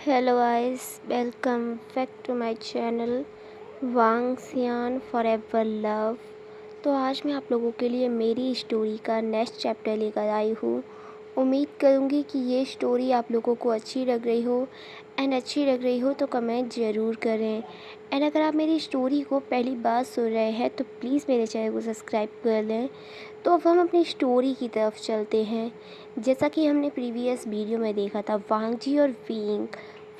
Hello guys, welcome back to my channel Wang Xian forever love. तो आज मैं आप लोगों के लिए मेरी स्टोरी का नेक्स्ट चैप्टर लेकर आई हूँ। उम्मीद करूँगी कि ये स्टोरी आप लोगों को अच्छी लग रही हो। अच्छी लग रही हो तो कमेंट ज़रूर करें। अगर आप मेरी स्टोरी को पहली बार सुन रहे हैं तो प्लीज़ मेरे चैनल को सब्सक्राइब कर लें। तो अब हम अपनी स्टोरी की तरफ चलते हैं। जैसा कि हमने प्रीवियस वीडियो में देखा था, वांग जी और विंग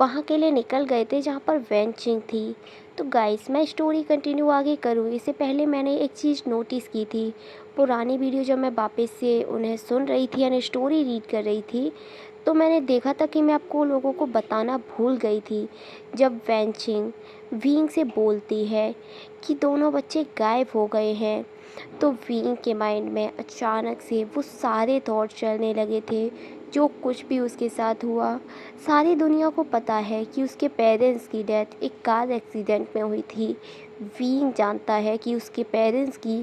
वहाँ के लिए निकल गए थे जहाँ पर वेंचिंग थी। तो गाइस, मैं स्टोरी कंटिन्यू आगे करूँ इससे पहले मैंने एक चीज़ नोटिस की थी। पुरानी वीडियो जब मैं वापस से उन्हें सुन रही थी यानी स्टोरी रीड कर रही थी, तो मैंने देखा था कि मैं आपको लोगों को बताना भूल गई थी। जब वेंचिंग विंग से बोलती है कि दोनों बच्चे गायब हो गए हैं, तो विंग के माइंड में अचानक से वो सारे थॉट चलने लगे थे जो कुछ भी उसके साथ हुआ। सारी दुनिया को पता है कि उसके पेरेंट्स की डेथ एक कार एक्सीडेंट में हुई थी। विंग जानता है कि उसके पेरेंट्स की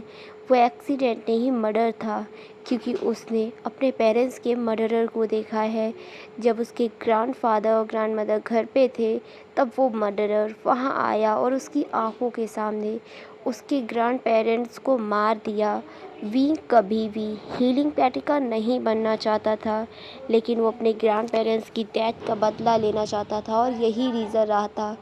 वो एक्सीडेंट नहीं मर्डर था, क्योंकि उसने अपने पेरेंट्स के मर्डरर को देखा है। जब उसके ग्रैंडफादर और ग्रैंडमदर घर पे थे, तब वो मर्डरर वहाँ आया और उसकी आंखों के सामने उसके ग्रैंड पेरेंट्स को मार दिया। विंग कभी भी हीलिंग पैटिका नहीं बनना चाहता था, लेकिन वो अपने ग्रैंड पेरेंट्स की डेथ का बदला लेना चाहता था और यही रीज़न रहा था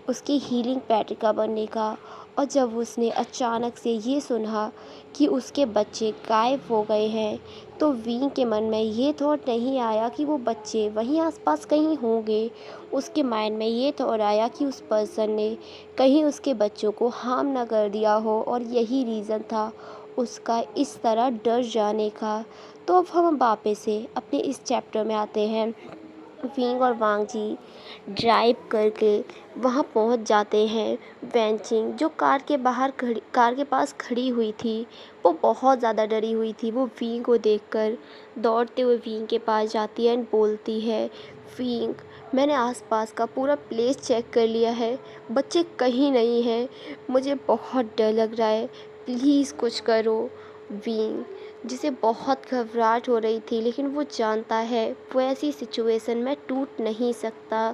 उसकी हीलिंग पैटिका बनने का। और जब उसने अचानक से ये सुना कि उसके बच्चे गायब हो गए हैं, तो विंग के मन में ये थॉट नहीं आया कि वो बच्चे वहीं आसपास कहीं होंगे। उसके माइंड में ये थॉट आया कि उस पर्सन ने कहीं उसके बच्चों को हार्म ना कर दिया हो, और यही रीज़न था उसका इस तरह डर जाने का। तो अब हम वापस से अपने इस चैप्टर में आते हैं। विंग और वांग जी ड्राइव करके वहाँ पहुँच जाते हैं। वेंचिंग जो कार के पास खड़ी हुई थी, वो बहुत ज़्यादा डरी हुई थी। वो विंग को देखकर दौड़ते हुए विंग के पास जाती है एंड बोलती है, विंग, मैंने आसपास का पूरा प्लेस चेक कर लिया है, बच्चे कहीं नहीं हैं, मुझे बहुत डर लग रहा है, प्लीज़ कुछ करो। विंग, जिसे बहुत घबराहट हो रही थी, लेकिन वो जानता है वो ऐसी सिचुएशन में टूट नहीं सकता।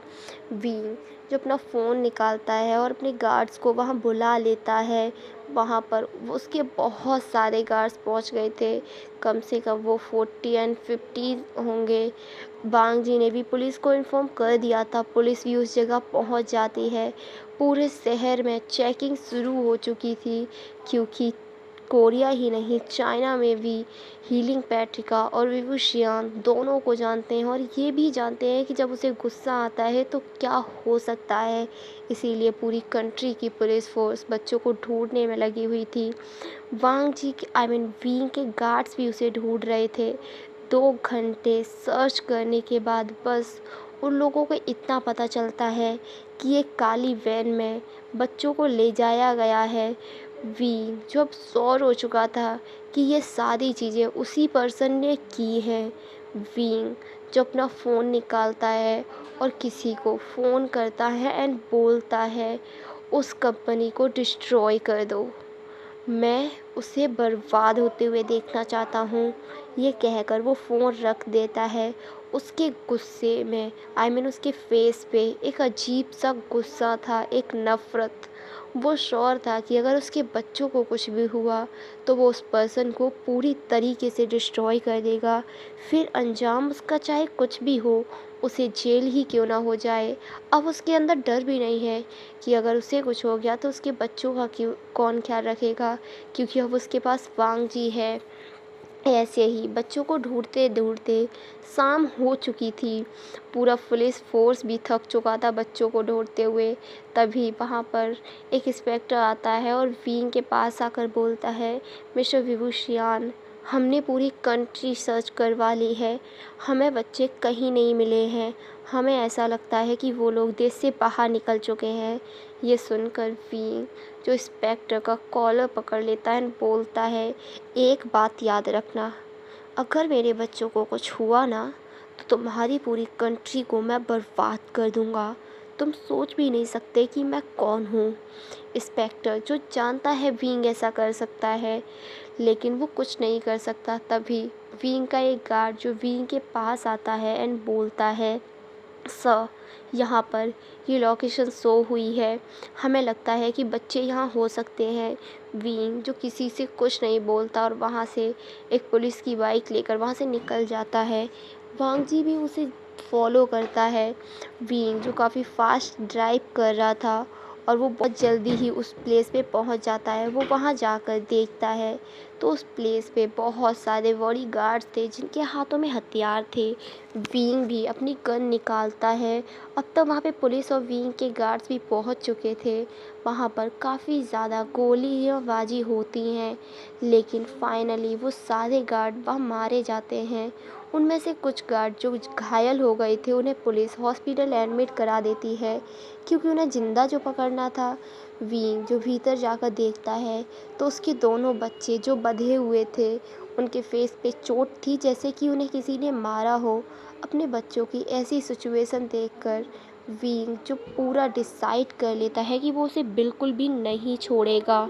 विंग जो अपना फ़ोन निकालता है और अपने गार्ड्स को वहाँ बुला लेता है। वहाँ पर उसके बहुत सारे गार्ड्स पहुँच गए थे, कम से कम वो 40 एंड 50 होंगे। वांग जी ने भी पुलिस को इन्फॉर्म कर दिया था, पुलिस भी उस जगह पहुँच जाती है। पूरे शहर में चेकिंग शुरू हो चुकी थी, क्योंकि कोरिया ही नहीं, चाइना में भी हीलिंग पैट्रिका और विवुशियान दोनों को जानते हैं, और ये भी जानते हैं कि जब उसे गुस्सा आता है तो क्या हो सकता है। इसीलिए पूरी कंट्री की पुलिस फोर्स बच्चों को ढूंढने में लगी हुई थी। वांग जी के विंग के गार्ड्स भी उसे ढूंढ रहे थे। 2 घंटे सर्च करने के बाद बस उन लोगों को इतना पता चलता है कि एक काली वैन में बच्चों को ले जाया गया है। विंग जो अब श्योर हो चुका था कि ये सारी चीज़ें उसी पर्सन ने की हैं। विंग जो अपना फ़ोन निकालता है और किसी को फ़ोन करता है एंड बोलता है, उस कंपनी को डिस्ट्रॉय कर दो, मैं उसे बर्बाद होते हुए देखना चाहता हूँ। ये कहकर वो फ़ोन रख देता है। उसके गुस्से में उसके फेस पे एक अजीब सा गुस्सा था, एक नफ़रत। वो श्योर था कि अगर उसके बच्चों को कुछ भी हुआ तो वो उस पर्सन को पूरी तरीके से डिस्ट्रॉय कर देगा। फिर अंजाम उसका चाहे कुछ भी हो, उसे जेल ही क्यों ना हो जाए। अब उसके अंदर डर भी नहीं है कि अगर उसे कुछ हो गया तो उसके बच्चों का क्यों कौन ख्याल रखेगा, क्योंकि अब उसके पास वांग जी है। ऐसे ही बच्चों को ढूंढते ढूंढते शाम हो चुकी थी। पूरा पुलिस फोर्स भी थक चुका था बच्चों को ढूंढते हुए। तभी वहाँ पर एक इंस्पेक्टर आता है और विंग के पास आकर बोलता है, मिस्टर विभूषियान, हमने पूरी कंट्री सर्च करवा ली है, हमें बच्चे कहीं नहीं मिले हैं। हमें ऐसा लगता है कि वो लोग देश से बाहर निकल चुके हैं। ये सुनकर विंग जो इंस्पेक्टर का कॉलर पकड़ लेता है और बोलता है, एक बात याद रखना, अगर मेरे बच्चों को कुछ हुआ ना तो तुम्हारी पूरी कंट्री को मैं बर्बाद कर दूंगा। तुम सोच भी नहीं सकते कि मैं कौन हूँ। इंस्पेक्टर जो जानता है विंग ऐसा कर सकता है, लेकिन वो कुछ नहीं कर सकता। तभी विंग का एक गार्ड जो विंग के पास आता है एंड बोलता है, स यहाँ पर ये लोकेशन शो हुई है। हमें लगता है कि बच्चे यहाँ हो सकते हैं। वीन जो किसी से कुछ नहीं बोलता और वहाँ से एक पुलिस की बाइक लेकर वहाँ से निकल जाता है। वांग जी भी उसे फॉलो करता है। वीन जो काफ़ी फास्ट ड्राइव कर रहा था और वो बहुत जल्दी ही उस प्लेस पे पहुँच जाता है। वो वहाँ जाकर देखता है तो उस प्लेस पे बहुत सारे बॉडीगार्ड्स थे जिनके हाथों में हथियार थे। विंग भी अपनी गन निकालता है। अब तक वहाँ पे पुलिस और विंग के गार्ड्स भी पहुँच चुके थे। वहाँ पर काफ़ी ज़्यादा गोलीबाजी होती हैं, लेकिन फाइनली वो सारे गार्ड वहाँ मारे जाते हैं। उनमें से कुछ गार्ड जो घायल हो गए थे उन्हें पुलिस हॉस्पिटल एडमिट करा देती है, क्योंकि उन्हें ज़िंदा जो पकड़ना था। विंग जो भीतर जाकर देखता है तो उसके दोनों बच्चे जो बंधे हुए थे, उनके फेस पे चोट थी जैसे कि उन्हें किसी ने मारा हो। अपने बच्चों की ऐसी सिचुएशन देखकर विंग जो पूरा डिसाइड कर लेता है कि वो उसे बिल्कुल भी नहीं छोड़ेगा।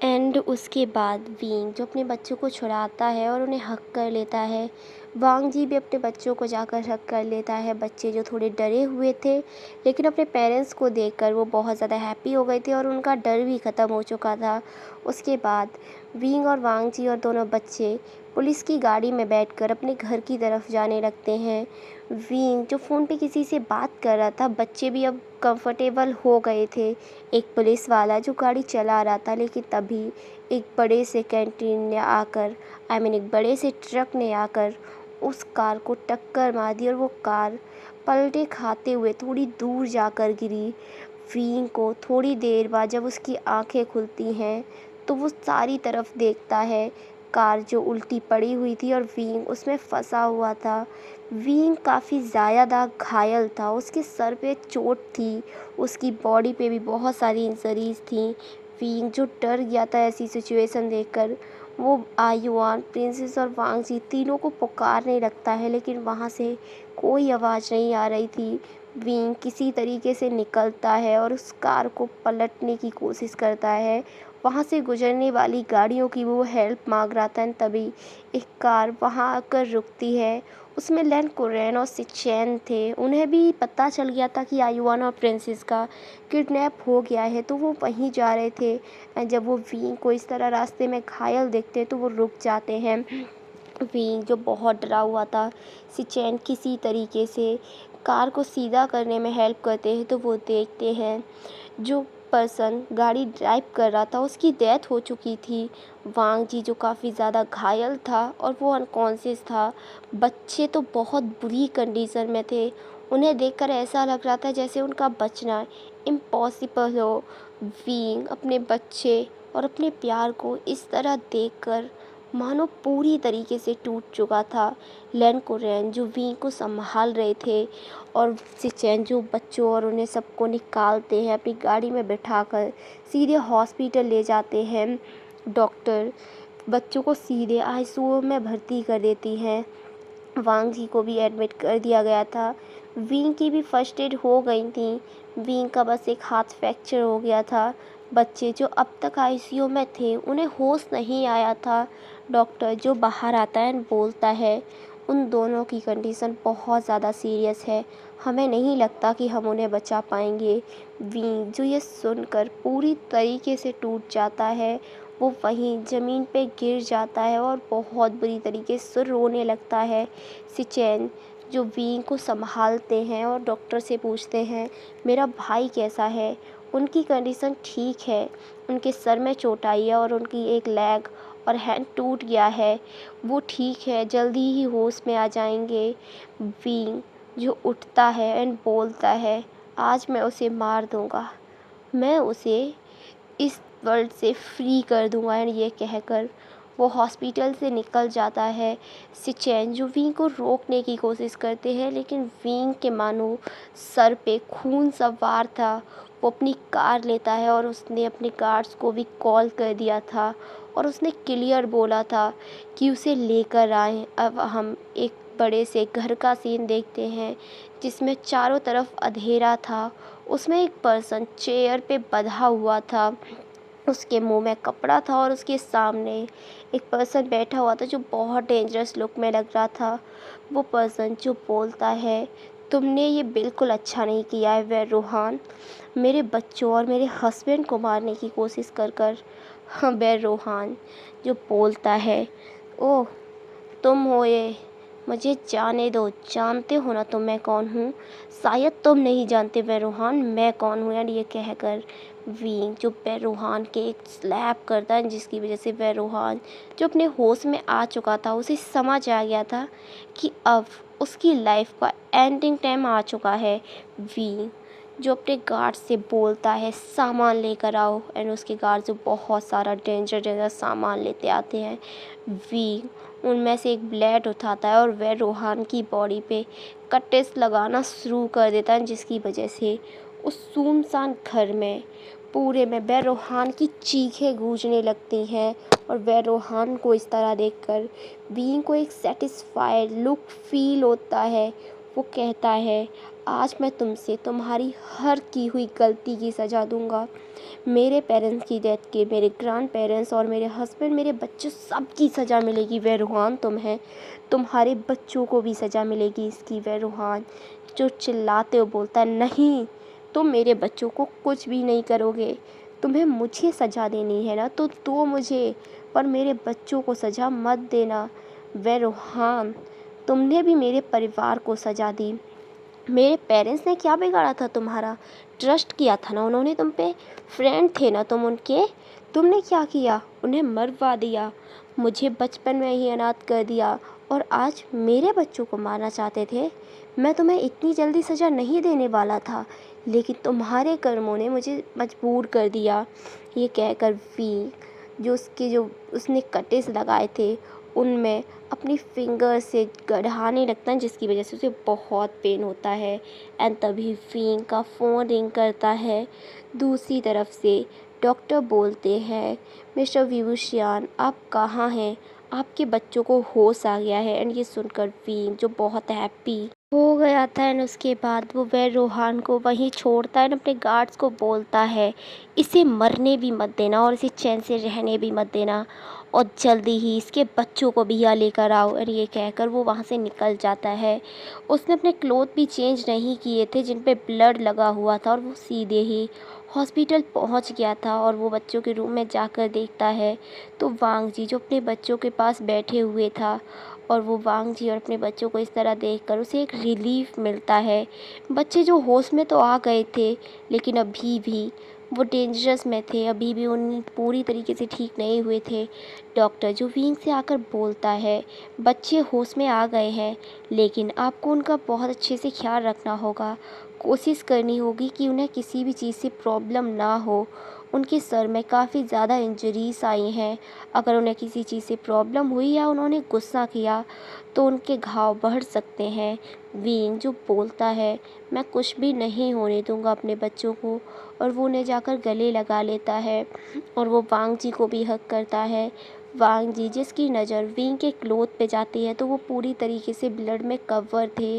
एंड उसके बाद विंग जो अपने बच्चों को छुड़ाता है और उन्हें हक कर लेता है। वांग जी भी अपने बच्चों को जाकर हक कर लेता है। बच्चे जो थोड़े डरे हुए थे, लेकिन अपने पेरेंट्स को देखकर वो बहुत ज़्यादा हैप्पी हो गए थे और उनका डर भी ख़त्म हो चुका था। उसके बाद विंग और वांग जी और दोनों बच्चे पुलिस की गाड़ी में बैठकर अपने घर की तरफ जाने लगते हैं। विंग जो फ़ोन पे किसी से बात कर रहा था, बच्चे भी अब कंफर्टेबल हो गए थे। एक पुलिस वाला जो गाड़ी चला रहा था, लेकिन तभी एक बड़े से कैंटीन ने आकर एक बड़े से ट्रक ने आकर उस कार को टक्कर मार दी और वो कार पलटे खाते हुए थोड़ी दूर जाकर गिरी। विंग को थोड़ी देर बाद जब उसकी आंखें खुलती हैं तो वो सारी तरफ देखता है। कार जो उल्टी पड़ी हुई थी और विंग उसमें फंसा हुआ था। विंग काफ़ी ज़्यादा घायल था, उसके सर पे चोट थी, उसकी बॉडी पे भी बहुत सारी इंजरीज थी। विंग जो डर गया था ऐसी सिचुएशन देखकर, वो आयुआन, प्रिंसेस और वांग जी तीनों को पुकारने लगता है, लेकिन वहाँ से कोई आवाज़ नहीं आ रही थी। विंग किसी तरीके से निकलता है और उस कार को पलटने की कोशिश करता है। वहाँ से गुजरने वाली गाड़ियों की वो हेल्प मांग रहा था, तभी एक कार वहाँ आकर रुकती है। उसमें लैन कुरैन और सिचैन थे। उन्हें भी पता चल गया था कि आयुआन और प्रिंसेस का किडनैप हो गया है, तो वो वहीं जा रहे थे। जब वो विंग को इस तरह रास्ते में घायल देखते तो वो रुक जाते हैं। विंग जो बहुत डरा हुआ था, सिचैन किसी तरीके से कार को सीधा करने में हेल्प करते हैं, तो वो देखते हैं जो पर्सन गाड़ी ड्राइव कर रहा था उसकी डेथ हो चुकी थी। वांग जी जो काफ़ी ज़्यादा घायल था और वो अनकॉन्शियस था। बच्चे तो बहुत बुरी कंडीशन में थे। उन्हें देखकर ऐसा लग रहा था जैसे उनका बचना इम्पॉसिबल हो। विंग अपने बच्चे और अपने प्यार को इस तरह देखकर मानो पूरी तरीके से टूट चुका था। लैन कुरैन जो विंग को संभाल रहे थे और सिचैन जो बच्चों और उन्हें सबको निकालते हैं, अपनी गाड़ी में बिठाकर सीधे हॉस्पिटल ले जाते हैं। डॉक्टर बच्चों को सीधे आईसीयू में भर्ती कर देती हैं। वांग जी को भी एडमिट कर दिया गया था। विंग की भी फर्स्ट एड हो गई थी। विंग का बस एक हाथ फ्रैक्चर हो गया था। बच्चे जो अब तक आईसीयू में थे उन्हें होश नहीं आया था। डॉक्टर जो बाहर आता है बोलता है उन दोनों की कंडीशन बहुत ज़्यादा सीरियस है, हमें नहीं लगता कि हम उन्हें बचा पाएंगे। विंग जो ये सुनकर पूरी तरीके से टूट जाता है, वो वहीं ज़मीन पे गिर जाता है और बहुत बुरी तरीके से रोने लगता है। सिचैन जो विंग को संभालते हैं और डॉक्टर से पूछते हैं मेरा भाई कैसा है। उनकी कंडीशन ठीक है, उनके सर में चोट आई है और उनकी एक लेग और हैंड टूट गया है, वो ठीक है, जल्दी ही होश में आ जाएंगे। विंग जो उठता है एंड बोलता है आज मैं उसे मार दूंगा, मैं उसे इस वर्ल्ड से फ्री कर दूंगा। एंड ये कहकर वो हॉस्पिटल से निकल जाता है। सिचैन जो विंग को रोकने की कोशिश करते हैं, लेकिन विंग के मानो सर पे खून सवार था। वो अपनी कार लेता है और उसने अपने गार्ड्स को भी कॉल कर दिया था और उसने क्लियर बोला था कि उसे लेकर आएं। अब हम एक बड़े से घर का सीन देखते हैं जिसमें चारों तरफ अंधेरा था। उसमें एक पर्सन चेयर पे बंधा हुआ था, उसके मुंह में कपड़ा था और उसके सामने एक पर्सन बैठा हुआ था जो बहुत डेंजरस लुक में लग रहा था। वो पर्सन जो बोलता है तुमने ये बिल्कुल अच्छा नहीं किया है वह रोहान। मेरे बच्चों और मेरे हस्बैंड को मारने की कोशिश कर कर। हाँ, वह रोहान जो बोलता है, ओह तुम हो ये, मुझे जाने दो, जानते हो ना तुम मैं कौन हूँ। शायद तुम नहीं जानते वह रोहान मैं कौन हूँ। यार ये कहकर वीन जो वह रोहान के एक स्लैप करता है, जिसकी वजह से वह रोहान जो अपने होश में आ चुका था, उसे समझ आ गया था कि अब उसकी लाइफ का एंडिंग टाइम आ चुका है। वीन जो अपने गार्ड से बोलता है सामान लेकर आओ, एंड उसके गार्ड जो बहुत सारा डेंजर सामान लेते आते हैं। वी उनमें से एक ब्लेड उठाता है और वह रोहान की बॉडी पे कट्टेस लगाना शुरू कर देता है, जिसकी वजह से उस सुनसान घर में पूरे में वह रोहान की चीखें गूंजने लगती हैं। और वह रोहान को इस तरह देखकर बीइंग को एक सेटिस्फाइड लुक फील होता है। वो कहता है, आज मैं तुमसे तुम्हारी हर की हुई गलती की सज़ा दूंगा। मेरे पेरेंट्स की डेथ के, मेरे ग्रैंड पेरेंट्स और मेरे हस्बैंड, मेरे बच्चों सबकी सज़ा मिलेगी। वह रूहान तुम है, तुम्हारे बच्चों को भी सज़ा मिलेगी इसकी। वह रूहान जो चिल्लाते हुए बोलता है, नहीं तुम मेरे बच्चों को कुछ भी नहीं करोगे। तुम्हें मुझे सज़ा देनी है ना तो दो मुझे, पर मेरे बच्चों को सज़ा मत देना। वह रूहान तुमने भी मेरे परिवार को सज़ा दी। मेरे पेरेंट्स ने क्या बिगाड़ा था तुम्हारा? ट्रस्ट किया था ना उन्होंने तुम पे, फ्रेंड थे ना तुम उनके। तुमने क्या किया? उन्हें मरवा दिया, मुझे बचपन में ही अनाथ कर दिया, और आज मेरे बच्चों को मारना चाहते थे। मैं तुम्हें इतनी जल्दी सज़ा नहीं देने वाला था, लेकिन तुम्हारे कर्मों ने मुझे मजबूर कर दिया। ये कहकर वी जो उसने कटेस लगाए थे उनमें अपनी फिंगर से गढ़ाने लगता है, जिसकी वजह से उसे बहुत पेन होता है। एंड तभी वीन का फ़ोन रिंग करता है। दूसरी तरफ से डॉक्टर बोलते हैं, मिस्टर विभूषियान आप कहाँ हैं? आपके बच्चों को होश आ गया है। एंड ये सुनकर वीन जो बहुत हैप्पी हो गया था, एंड उसके बाद वो वह रोहान को वहीं छोड़ता है, अपने गार्ड्स को बोलता है, इसे मरने भी मत देना और इसे चैन से रहने भी मत देना, और जल्दी ही इसके बच्चों को भी यहाँ लेकर आओ। और ये कहकर वो वहाँ से निकल जाता है। उसने अपने क्लोथ भी चेंज नहीं किए थे जिन पे ब्लड लगा हुआ था, और वो सीधे ही हॉस्पिटल पहुँच गया था। और वो बच्चों के रूम में जाकर देखता है तो वांग जी जो अपने बच्चों के पास बैठे हुए था, और वो वांग जी और अपने बच्चों को इस तरह देखकर उसे एक रिलीफ मिलता है। बच्चे जो होश में तो आ गए थे, लेकिन अभी भी वो डेंजरस में थे, अभी भी उन पूरी तरीके से ठीक नहीं हुए थे। डॉक्टर जो विंग से आकर बोलता है, बच्चे होश में आ गए हैं, लेकिन आपको उनका बहुत अच्छे से ख्याल रखना होगा। कोशिश करनी होगी कि उन्हें किसी भी चीज़ से प्रॉब्लम ना हो। उनके सर में काफ़ी ज़्यादा इंजरीज आई हैं। अगर उन्हें किसी चीज़ से प्रॉब्लम हुई या उन्होंने गुस्सा किया तो उनके घाव बढ़ सकते हैं। विंग जो बोलता है, मैं कुछ भी नहीं होने दूंगा अपने बच्चों को, और वो उन्हें जाकर गले लगा लेता है, और वो वांग जी को भी हक करता है। वांग जी जिसकी नज़र विंग के क्लोथ पे जाती है तो वो पूरी तरीके से ब्लड में कवर थे।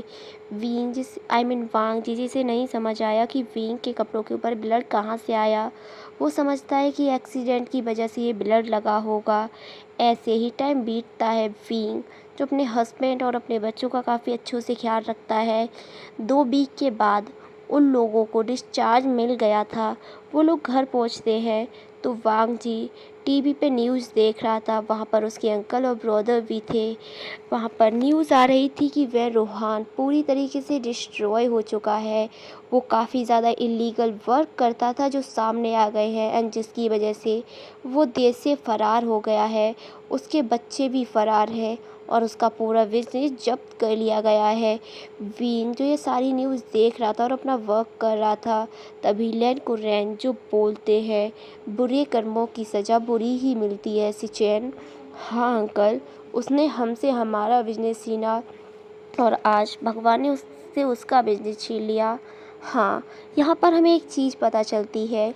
वांग जी जिसे नहीं समझ आया कि विंग के कपड़ों के ऊपर ब्लड कहाँ से आया। वो समझता है कि एक्सीडेंट की वजह से ये ब्लड लगा होगा। ऐसे ही टाइम बीतता है। विंग जो अपने हस्बैंड और अपने बच्चों का काफ़ी अच्छे से ख्याल रखता है। 2 वीक के बाद उन लोगों को डिस्चार्ज मिल गया था। वो लोग घर पहुंचते हैं तो वांग जी टीवी पे न्यूज़ देख रहा था। वहाँ पर उसके अंकल और ब्रदर भी थे। वहाँ पर न्यूज़ आ रही थी कि वह रोहान पूरी तरीके से डिस्ट्रॉय हो चुका है। वो काफ़ी ज़्यादा इलीगल वर्क करता था जो सामने आ गए हैं, एंड जिसकी वजह से वो देश से फ़रार हो गया है। उसके बच्चे भी फ़रार हैं और उसका पूरा बिजनेस जब्त कर लिया गया है। वीन जो ये सारी न्यूज़ देख रहा था और अपना वर्क कर रहा था, तभी लैन कुरैन जो बोलते हैं, बुरे कर्मों की सज़ा बुरी ही मिलती है सिचेन। हाँ अंकल, उसने हमसे हमारा बिजनेस छीना और आज भगवान ने उससे उसका बिजनेस छीन लिया। हाँ, यहाँ पर हमें एक चीज़ पता चलती है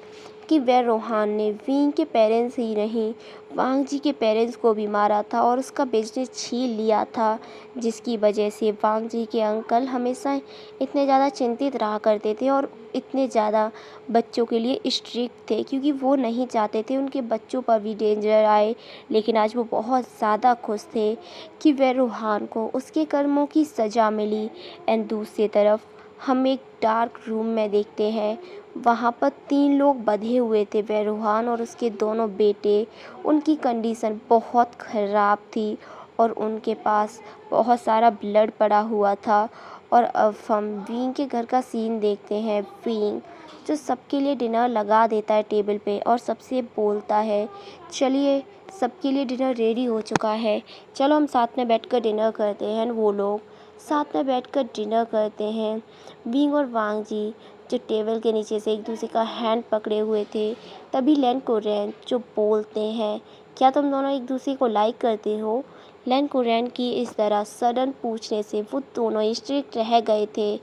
कि वह रोहान ने विंग के पेरेंट्स ही नहीं, वांग जी के पेरेंट्स को भी मारा था और उसका बिजनेस छीन लिया था, जिसकी वजह से वांग जी के अंकल हमेशा इतने ज़्यादा चिंतित रहा करते थे और इतने ज़्यादा बच्चों के लिए स्ट्रिक्ट थे, क्योंकि वो नहीं चाहते थे उनके बच्चों पर भी डेंजर आए। लेकिन आज वो बहुत ज़्यादा खुश थे कि वह रोहान को उसके कर्मों की सज़ा मिली। एंड दूसरी तरफ हम एक डार्क रूम में देखते हैं, वहाँ पर 3 लोग बंधे हुए थे, वह रोहान और उसके दोनों बेटे। उनकी कंडीशन बहुत ख़राब थी और उनके पास बहुत सारा ब्लड पड़ा हुआ था। और अब हम विंग के घर का सीन देखते हैं। विंग जो सबके लिए डिनर लगा देता है टेबल पे और सबसे बोलता है, चलिए सबके लिए डिनर रेडी हो चुका है, चलो हम साथ में बैठकर डिनर करते हैं। वो लोग साथ में बैठकर डिनर करते हैं। विंग और वांग जी जो टेबल के नीचे से एक दूसरे का हैंड पकड़े हुए थे, तभी लैन कोरियन जो बोलते हैं, क्या तुम दोनों एक दूसरे को लाइक करते हो? लैन कोरियन की इस तरह सडन पूछने से वो दोनों स्ट्रिक्ट रह गए थे।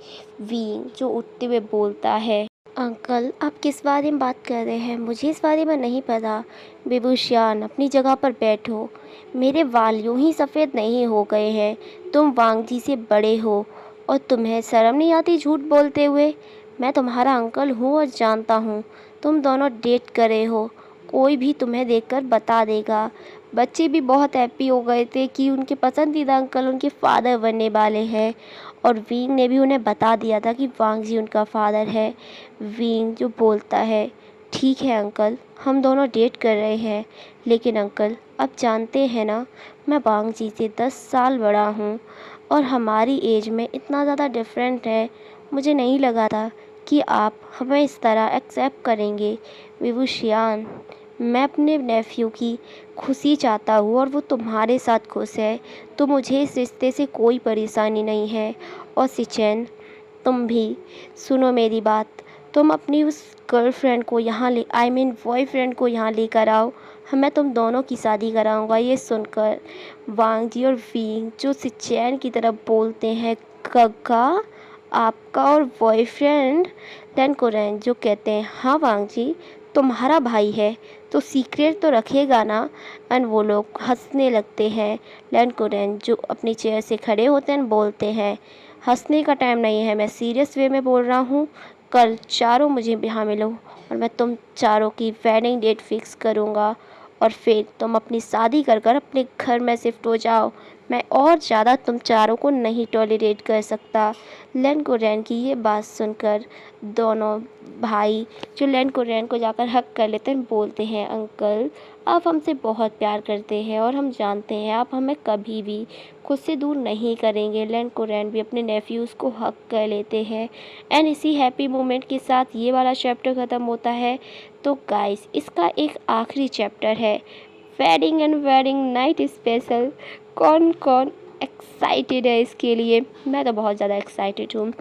विंग जो उठते हुए बोलता है, अंकल आप किस बारे में बात कर रहे हैं? मुझे इस बारे में नहीं पता। बेबूशियान अपनी जगह पर बैठो। मेरे वाल यूं ही सफ़ेद नहीं हो गए हैं। तुम वांग जी से बड़े हो और तुम्हें शर्म नहीं आती झूठ बोलते हुए? मैं तुम्हारा अंकल हूँ और जानता हूँ तुम दोनों डेट कर रहे हो। कोई भी तुम्हें देखकर बता देगा। बच्चे भी बहुत हैप्पी हो गए थे कि उनके पसंदीदा अंकल उनके फादर बनने वाले हैं और विंग ने भी उन्हें बता दिया था कि वांग जी उनका फादर है। विंग जो बोलता है, ठीक है अंकल, हम दोनों डेट कर रहे हैं, लेकिन अंकल आप जानते हैं ना, मैं वांग जी से 10 साल बड़ा हूँ और हमारी एज में इतना ज़्यादा डिफरेंट है। मुझे नहीं लगा था कि आप हमें इस तरह एक्सेप्ट करेंगे। विवुशियान, मैं अपने नेफ्यू की खुशी चाहता हूँ और वो तुम्हारे साथ खुश है, तो मुझे इस रिश्ते से कोई परेशानी नहीं है। और सिचेन, तुम भी सुनो मेरी बात। तुम अपनी उस गर्लफ्रेंड को यहाँ ले बॉयफ्रेंड को यहाँ लेकर आओ। मैं तुम दोनों की शादी कराऊंगा। ये सुनकर वांग जी और विंग जो सिचेन की तरफ बोलते हैं, कक्का आपका और बॉयफ्रेंड? लैन कोरेन जो कहते हैं, हाँ वांग जी, तुम्हारा भाई है तो सीक्रेट तो रखेगा ना। एंड वो लोग हंसने लगते हैं। लैन कोरेन जो अपनी चेयर से खड़े होते हैं बोलते हैं, हंसने का टाइम नहीं है, मैं सीरियस वे में बोल रहा हूँ। कल चारों मुझे यहाँ मिलो और मैं तुम चारों की वेडिंग डेट फिक्स करूँगा और फिर तुम अपनी शादी कर कर अपने घर में शिफ्ट हो जाओ। मैं और ज़्यादा तुम चारों को नहीं टॉलरेट कर सकता। लैन कोरियन की ये बात सुनकर दोनों भाई जो लैन कोरियन को जाकर हक कर लेते हैं, बोलते हैं, अंकल आप हमसे बहुत प्यार करते हैं और हम जानते हैं आप हमें कभी भी खुद से दूर नहीं करेंगे। लैन कोरियन भी अपने नेफ्यूज़ को हक कर लेते हैं। एंड इसी हैप्पी मोमेंट के साथ ये वाला चैप्टर ख़त्म होता है। तो गाइस इसका एक आखिरी चैप्टर है, wedding and wedding night special. कौन कौन एक्साइटेड है इसके लिए? मैं तो बहुत ज़्यादा एक्साइटेड हूँ।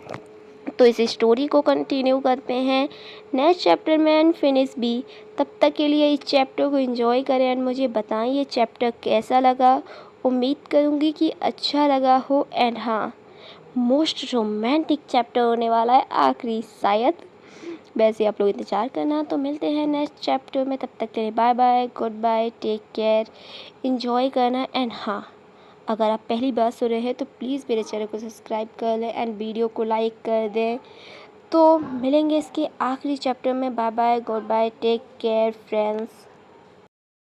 तो इस स्टोरी को कंटिन्यू करते हैं नेक्स्ट चैप्टर में एंड फिनिश भी। तब तक के लिए इस चैप्टर को एंजॉय करें एंड मुझे बताएं ये चैप्टर कैसा लगा। उम्मीद करूँगी कि अच्छा लगा हो। एंड हाँ, मोस्ट रोमांटिक चैप्टर होने वाला है आखिरी शायद। वैसे आप लोग इंतज़ार करना। तो मिलते हैं नेक्स्ट चैप्टर में, तब तक के लिए bye bye, good bye, take care, enjoy करना। एंड हाँ, अगर आप पहली बार सुन रहे हैं तो प्लीज़ मेरे चैनल को सब्सक्राइब कर लें एंड वीडियो को लाइक कर दें। तो मिलेंगे इसके आखिरी चैप्टर में। Bye bye, good bye, take care friends.